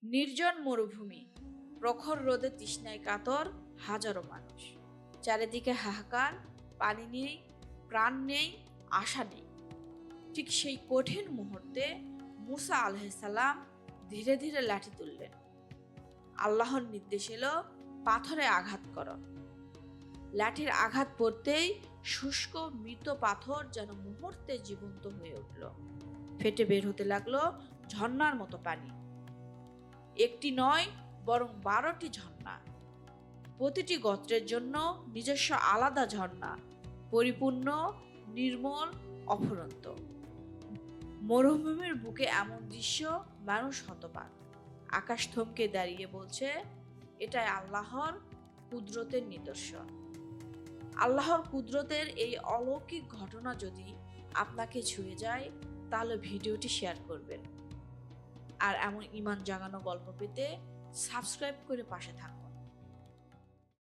নির্জন মরুভূমি, প্রখর রোদে তৃষ্ণায় কাতর হাজারো মানুষ। চারিদিকে হাহাকার, পানি নেই, প্রাণ নেই, আশা নেই। ঠিক সেই কঠিন মুহূর্তে মুসা আলাইহিসসালাম ধীরে ধীরে লাঠি তুললেন। আল্লাহর নির্দেশ এলো, পাথরে আঘাত করো। লাঠির আঘাত পড়তেই শুষ্ক মৃত পাথর যেন মুহূর্তে জীবন্ত হয়ে উঠল। ফেটে বের হতে লাগলো ঝর্ণার মতো পানি। একটি নয়, বরং 12টি ঝর্ণা। প্রতিটি গোত্রের জন্য নিজস্ব আলাদা ঝর্ণা, পরিপূর্ণ, নির্মল, অফুরন্ত। মরুভূমির বুকে এমন দৃশ্য, মানুষ হতবাক। আকাশ থমকে দাঁড়িয়ে বলছে, এটাই আল্লাহর কুদরতের নিদর্শন। আল্লাহর কুদরতের এই অলৌকিক ঘটনা যদি আপনাকে ছুঁয়ে যায়, তাহলে ভিডিওটি শেয়ার করবেন। আর এমন ঈমান জাগানো গল্প পেতে সাবস্ক্রাইব করে পাশে থাকুন।